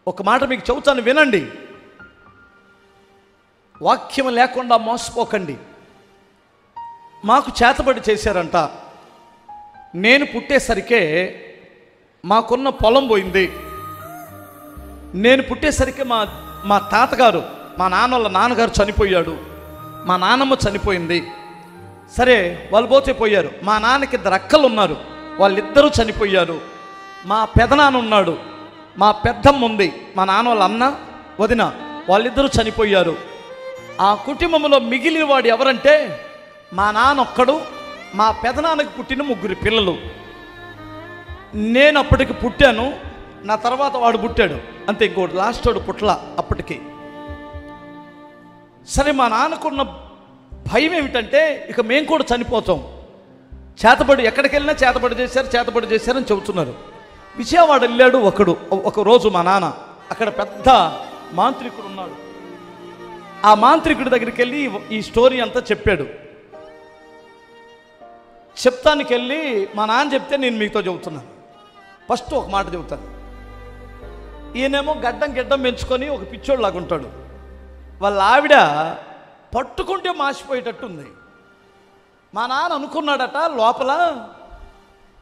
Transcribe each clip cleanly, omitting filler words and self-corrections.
ఒక మాట మీకు చెబుతాను, వినండి. వాక్యం లేకుండా మోసపోకండి. మాకు చేతబడి చేశారంట. నేను పుట్టేసరికే మాకున్న పొలం పోయింది. నేను పుట్టేసరికి మా తాతగారు, మా నాన్నగారు చనిపోయాడు. మా నాన్నమ్మ చనిపోయింది. సరే, వాళ్ళు పోతే పోయారు. మా నాన్నకి 2 అక్కలు ఉన్నారు, వాళ్ళిద్దరూ చనిపోయారు. మా పెదనాన్న ఉన్నాడు, మా పెద్దమ్మ ఉంది, మా నాన్న వాళ్ళ అన్న వదిన, వాళ్ళిద్దరూ చనిపోయారు. ఆ కుటుంబంలో మిగిలిన వాడు ఎవరంటే మా నాన్న ఒక్కడు, మా పెదనాన్నకి పుట్టిన 3 పిల్లలు. నేను అప్పటికి పుట్టాను, నా తర్వాత వాడు పుట్టాడు అంతే. ఇంకోటి లాస్ట్ వాడు పుట్ల అప్పటికి. సరే, మా నాన్నకున్న భయం ఏమిటంటే ఇక మేము కూడా చనిపోతాం. చేతబడి ఎక్కడికి వెళ్ళినా చేతబడి చేశారని చెబుతున్నారు. విజయవాడ వెళ్ళాడు ఒక రోజు మా నాన్న. అక్కడ పెద్ద మాంత్రికుడు ఉన్నాడు. ఆ మాంత్రికుడి దగ్గరికి వెళ్ళి ఈ స్టోరీ అంతా చెప్పాడు. చెప్తానికి వెళ్ళి మా నాన్న చెప్తే నేను మీతో చెబుతున్నాను. ఫస్ట్ ఒక మాట చెబుతాను. ఈయనేమో గడ్డం పెంచుకొని ఒక పిచ్చోడు లాగా ఉంటాడు. వాళ్ళ ఆవిడ పట్టుకుంటే మాసిపోయేటట్టుంది. మా నాన్న అనుకున్నాడట లోపల,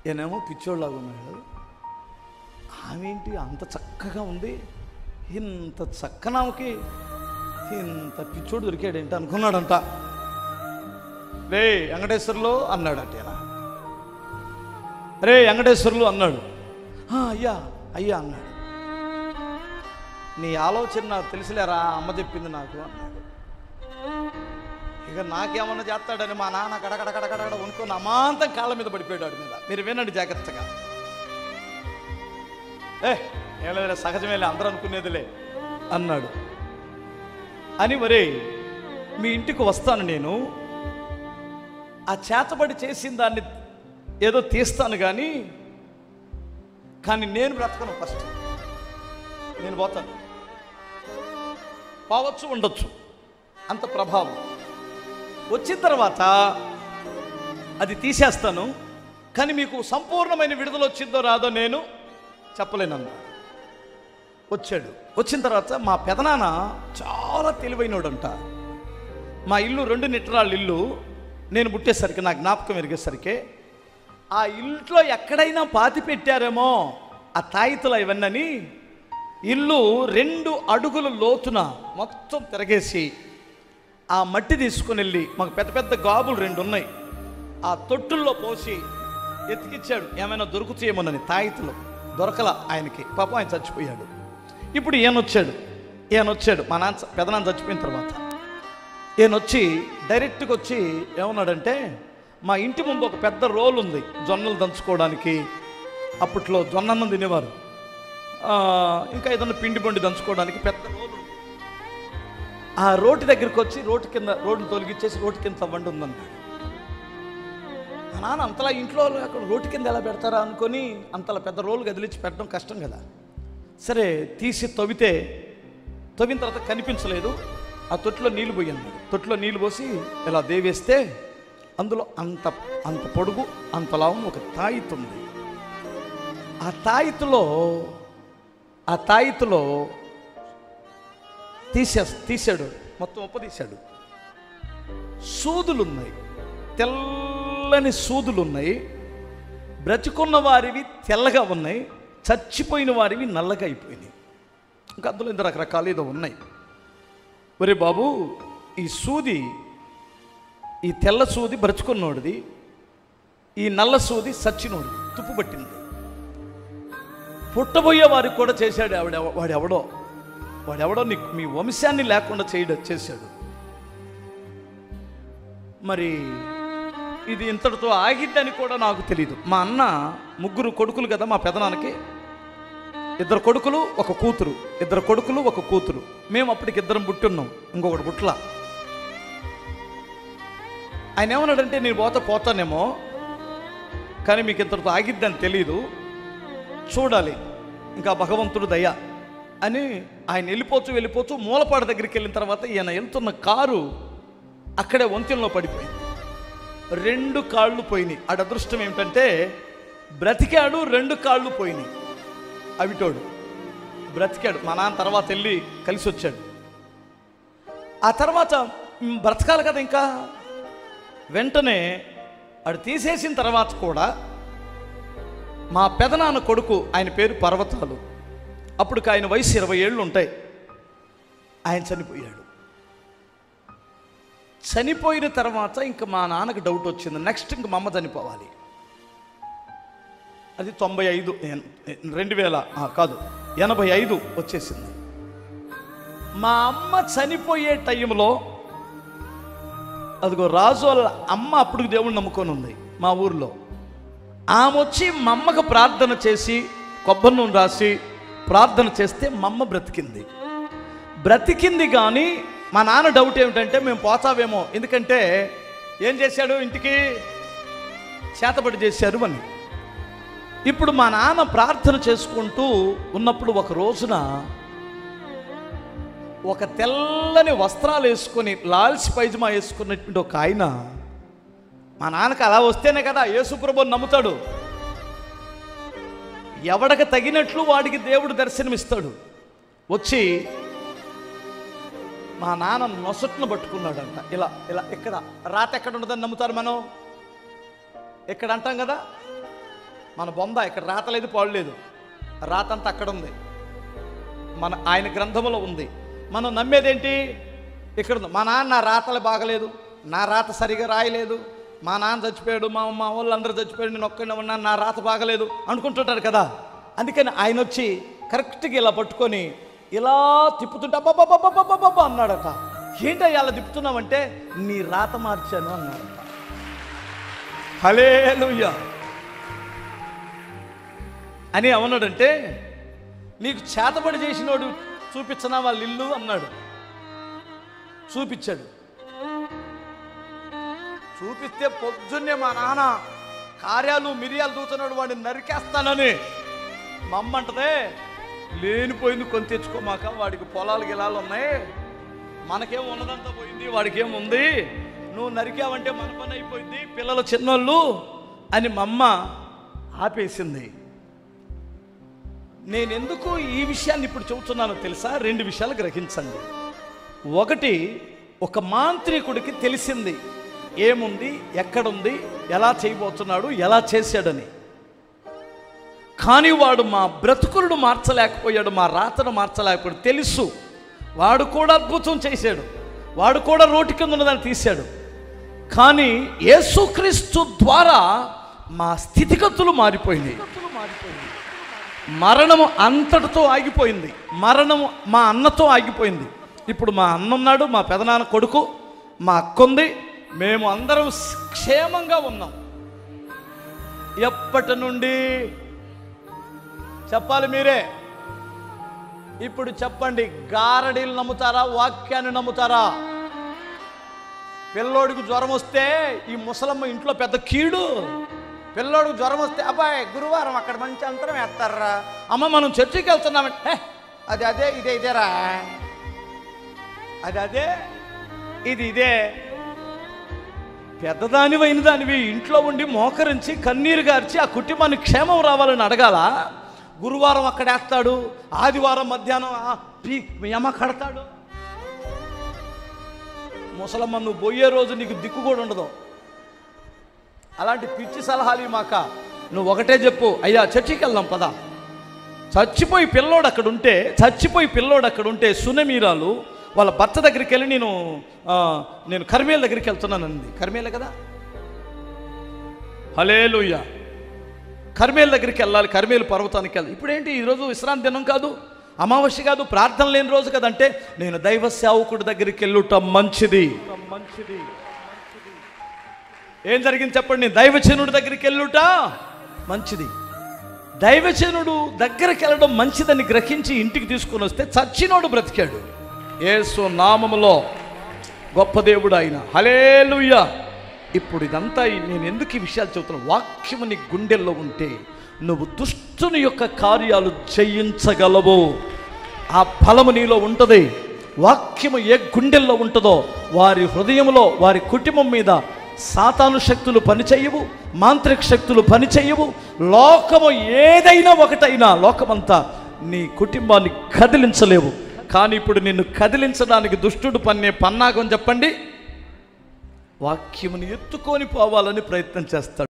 ఈయనేమో పిచ్చోడు లాగా ఉన్నాడు, ఆమె ఏంటి అంత చక్కగా ఉంది, ఇంత చక్కనామకి ఇంత పిచ్చోడు దొరికాడేంటి అనుకున్నాడంట. రే వెంకటేశ్వర్లు అన్నాడట. రే వెంకటేశ్వర్లు అన్నాడు. అయ్యా అన్నాడు. నీ ఆలోచన నాకు తెలుసులేరా, అమ్మ చెప్పింది నాకు అన్నాడు. ఇక నాకేమన్నా చేస్తాడని మా నాన్న కడకడ వణుకొని అమాంతం కాళ్ళ మీద పడిపోయాడు మీద. మీరు వినండి జాగ్రత్తగా. ఏం లేదులే, సహజమేలే, అందరూ అనుకునేదిలే అన్నాడు. అని మరే మీ ఇంటికి వస్తాను నేను, ఆ చేతబడి చేసిన దాన్ని ఏదో తీస్తాను కానీ నేను బ్రతకను. ఫస్ట్ నేను పోతాను, పోవచ్చు ఉండొచ్చు, అంత ప్రభావం. వచ్చిన తర్వాత అది తీసేస్తాను, కానీ మీకు సంపూర్ణమైన విడుదల వచ్చిందో రాదో నేను చెప్పలేనన్నా. వచ్చాడు. వచ్చిన తర్వాత మా పెదనాన్న చాలా తెలివైనోడంట. మా ఇల్లు 2 నిట్రాళ్ళ ఇల్లు. నేను పుట్టేసరికి నాకు జ్ఞాపకం ఎరిగేసరికి ఆ ఇంట్లో ఎక్కడైనా పాతి పెట్టారేమో ఆ తాయితలు ఇవన్నీ, ఇల్లు 2 అడుగుల లోతున మొత్తం తిరగేసి ఆ మట్టి తీసుకుని వెళ్ళి, మాకు పెద్ద పెద్ద గాబులు 2 ఉన్నాయి, ఆ తొట్టుల్లో పోసి ఎత్తికిచ్చాడు. ఏమైనా దొరుకుతాయేమోనని. తాయితలు దొరకల ఆయనకి, పాపం ఆయన చచ్చిపోయాడు. ఇప్పుడు ఈయన వచ్చాడు మా పెదనాన్న చచ్చిపోయిన తర్వాత. ఈయన వచ్చి డైరెక్ట్గా వచ్చి ఏమన్నాడంటే, మా ఇంటి ముందు ఒక పెద్ద రోల్ ఉంది జొన్నలు దంచుకోవడానికి. అప్పట్లో జొన్నన్నం తినేవారు, ఇంకా ఏదన్నా పిండి బండి దంచుకోవడానికి పెద్ద రోలు. ఆ రోటి దగ్గరికి వచ్చి రోడ్డు తొలగిచ్చేసి రోడ్డు కింద తవ్వండి ఉందన్నాడు. మా నాన్న అంతలా ఇంట్లో అక్కడ రోడ్డు కింద ఎలా పెడతారా అనుకొని అంతలా పెద్ద రోలు కదిలించి పెట్టడం కష్టం కదా. సరే తీసి తవ్విన తర్వాత కనిపించలేదు. ఆ తొట్టులో నీళ్ళు పోయింది. తొట్టులో నీళ్ళు పోసి ఇలా దేవేస్తే అందులో అంత పొడుగు అంత లావు ఒక తాయితు ఉంది. ఆ తాయితులో తీసాడు, మొత్తం ఉప్పదీశాడు. సూదులున్నాయి, తెల్లని సూదులున్నాయి. బ్రతికున్న వారివి తెల్లగా ఉన్నాయి, చచ్చిపోయిన వారివి నల్లగా అయిపోయినాయి. ఇంకా అందులో ఇంత రకరకాలు ఏదో ఉన్నాయి. ఒరే బాబు, ఈ తెల్ల సూది బ్రతుకున్నోడిది, ఈ నల్ల సూది సచ్చినోడిది, తుప్పు పట్టింది. పుట్టబోయే వారికి కూడా చేశాడు. వాడెవడో మీ వంశాన్ని లేకుండా చేశాడు. మరి ఇది ఇంతటితో ఆగిద్దని కూడా నాకు తెలియదు. మా అన్న 3 కొడుకులు కదా మా పెదనాన్నకి. 2 కొడుకులు 1 కూతురు, 2 కొడుకులు 1 కూతురు. మేము అప్పటికి 2 పుట్టున్నాం, ఇంకొకటి పుట్ల. ఆయన ఏమన్నాడంటే, నేను పోతానేమో, కానీ మీకు ఇంతటితో ఆగిద్దని తెలియదు, చూడాలి ఇంకా భగవంతుడు దయ అని ఆయన వెళ్ళిపోతూ మూలపాడు దగ్గరికి వెళ్ళిన తర్వాత ఈయన వెళ్తున్న కారు అక్కడే వంతెనలో పడిపోయింది. 2 కాళ్ళు పోయినాయి. ఆడ అదృష్టం ఏమిటంటే బ్రతికాడు, 2 కాళ్ళు పోయినాయి. అవిటోడు బ్రతికాడు. మా నాన్న తర్వాత వెళ్ళి కలిసి వచ్చాడు. ఆ తర్వాత బ్రతకాలి కదా, ఇంకా వెంటనే అది తీసేసిన తర్వాత కూడా మా పెదనాన్న కొడుకు, ఆయన పేరు పర్వతాలు, అప్పుడు ఆయన వయసు 20 ఏళ్ళు ఉంటాయి, ఆయన చనిపోయాడు. చనిపోయిన తర్వాత ఇంకా మా నాన్నకు డౌట్ వచ్చింది, నెక్స్ట్ ఇంక మా అమ్మ చనిపోవాలి. అది 85 వచ్చేసింది. మా అమ్మ చనిపోయే టైంలో అదిగో రాజు వాళ్ళ అమ్మ అప్పుడు దేవుడిని నమ్ముకొని ఉంది మా ఊర్లో. ఆమె వచ్చి మా అమ్మకు ప్రార్థన చేసి కొబ్బరి నూనె రాసి ప్రార్థన చేస్తే మా అమ్మ బ్రతికింది. కానీ మా నాన్న డౌట్ ఏమిటంటే మేము పోతావేమో, ఎందుకంటే ఏం చేశాడు, ఇంటికి చేతబడి చేశారు అని. ఇప్పుడు మా నాన్న ప్రార్థన చేసుకుంటూ ఉన్నప్పుడు ఒక రోజున ఒక తెల్లని వస్త్రాలు వేసుకొని లాల్చి పైజమా వేసుకున్నటువంటి ఒక ఆయన, మా నాన్నకు అలా వస్తేనే కదా యేసుప్రభుని నమ్ముతాడు, ఎవడకు తగినట్లు వాడికి దేవుడు దర్శనమిస్తాడు. వచ్చి మా నాన్న నొసట్ను పట్టుకున్నాడంట. ఇలా ఇలా ఇక్కడ రాత ఎక్కడ ఉండదని నమ్ముతారు మనం, ఇక్కడ అంటాం కదా మన బొంద, ఇక్కడ రాత లేదు పాడు లేదు, రాత అంతా అక్కడ ఉంది, మన ఆయన గ్రంథంలో ఉంది. మనం నమ్మేదేంటి, ఇక్కడ ఉంది. మా నాన్న నా రాతలు బాగలేదు, నా రాత సరిగా రాయలేదు, మా నాన్న చచ్చిపోయాడు, మా వాళ్ళందరూ చచ్చిపోయాడు, నేను ఒక్కడే ఉన్నాను, నా రాత బాగలేదు అనుకుంటుంటారు కదా. అందుకని ఆయన వచ్చి కరెక్ట్గా ఇలా పట్టుకొని ఇలా తిప్పుతుంటే అబ్బాబ్బాబ్బాబ్బాబ్బా అన్నాడట. ఏంటయ్యా అలా తిప్పుతున్నావంటే నీ రాత మార్చాను అన్నాడట. హల్లెలూయా అని ఏమన్నాడంటే, నీకు చేతబడి చేసినోడు చూపించనా వాళ్ళ ఇల్లు అన్నాడు. చూపించాడు. చూపిస్తే పొద్దున్నే మా నాన్న కార్యాలు మిరియాలు దూతున్నాడు, వాడిని నరికేస్తానని. మా అమ్మ అంటదే, లేనిపోయింది కొని తెచ్చుకోమాక, వాడికి పొలాలు గిలాలు ఉన్నాయి, మనకేం ఉన్నదంతా పోయింది, వాడికేం ఉంది, నువ్వు నరికావంటే మన పని అయిపోయింది, పిల్లలు చిన్నోళ్ళు అని మా అమ్మ ఆపేసింది. నేను ఎందుకు ఈ విషయాన్ని ఇప్పుడు చెబుతున్నానో తెలుసా? 2 విషయాలు గ్రహించండి. ఒకటి, ఒక మాంత్రికుడికి తెలిసింది ఏముంది, ఎక్కడుంది, ఎలా చేయబోతున్నాడు, ఎలా చేశాడని. కానీ వాడు మా బ్రతుకులను మార్చలేకపోయాడు, మా రాతను మార్చలేకపోయాడు. తెలుసు వాడు కూడా అద్భుతం చేశాడు, వాడు కూడా రోటి కింద ఉన్నదాన్ని తీశాడు. కానీ యేసుక్రీస్తు ద్వారా మా స్థితిగతులు మారిపోయింది. మరణము అంతటితో ఆగిపోయింది, మరణము మా అన్నతో ఆగిపోయింది. ఇప్పుడు మా అన్న ఉన్నాడు, మా పెదనాన్న కొడుకు, మా అక్క ఉంది, మేము అందరం క్షేమంగా ఉన్నాం. ఎప్పటి నుండి చెప్పాలి మీరే, ఇప్పుడు చెప్పండి, గారడీలు నమ్ముతారా, వాక్యాన్ని నమ్ముతారా? పిల్లోడికి జ్వరం వస్తే ఈ ముసలమ్మ ఇంట్లో పెద్ద కీడు. పిల్లోడికి జ్వరం వస్తే అబ్బాయి గురువారం అక్కడ మంచి అంతరం వేస్తారా, అమ్మ మనం చర్చికి వెళ్తున్నామంటే అది అదే ఇదే ఇదేరా, అది అదే ఇది ఇదే. పెద్దదానివైన దానివి ఇంట్లో ఉండి మోకరించి కన్నీరు గార్చి ఆ కుటుంబానికి క్షేమం రావాలని అడగాల. గురువారం అక్కడ వేస్తాడు, ఆదివారం మధ్యాహ్నం మీ అమ్మ కడతాడు. ముసలమ్మ నువ్వు పోయే రోజు నీకు దిక్కు కూడా ఉండదు. అలాంటి పిచ్చి సలహాలు మాక. నువ్వు ఒకటే చెప్పు, అయ్యా చర్చికి వెళ్దాం పదా. చచ్చిపోయి పిల్లోడు అక్కడ ఉంటే సునమీరాలు వాళ్ళ భర్త దగ్గరికి వెళ్ళి నేను కర్మేల దగ్గరికి వెళ్తున్నానంది. కర్మేలే కదా, హల్లెలూయా. కర్మేల దగ్గరికి వెళ్ళాలి, కర్మేలు పర్వతానికి వెళ్ళాలి. ఇప్పుడేంటి ఈరోజు విశ్రాంతి దినం కాదు, అమావాస్య కాదు, ప్రార్థన లేని రోజు కదంటే నేను దైవ సేవకుడి దగ్గరికి వెళ్ళుట మంచిది. ఏం జరిగింది చెప్పండి? దైవజనుడి దగ్గరికి వెళ్ళుట మంచిది. దైవజనుడు దగ్గరికి వెళ్ళడం మంచిదని గ్రహించి ఇంటికి తీసుకొని వస్తే చచ్చినోడు బ్రతికాడు. యేసు నామములో గొప్ప దేవుడు ఆయన. హల్లెలూయా. ఇప్పుడు ఇదంతా నేను ఎందుకు ఈ విషయాలు చెబుతున్నా? వాక్యము నీ గుండెల్లో ఉంటే నువ్వు దుష్టుని యొక్క కార్యాలు చేయించగలవు. ఆ బలము నీలో ఉంటుంది. వాక్యము ఏ గుండెల్లో ఉంటుందో వారి హృదయంలో, వారి కుటుంబం మీద సాతాను శక్తులు పనిచేయవు, మాంత్రిక శక్తులు పనిచేయవు. లోకము ఏదైనా ఒకటైనా లోకమంతా నీ కుటుంబాన్ని కదిలించలేవు. కానీ ఇప్పుడు నిన్ను కదిలించడానికి దుష్టుడు పన్నే పన్నాగం చెప్పండి, వాక్యమును ఎత్తుకొని పోవాలని ప్రయత్నం చేస్తాడు.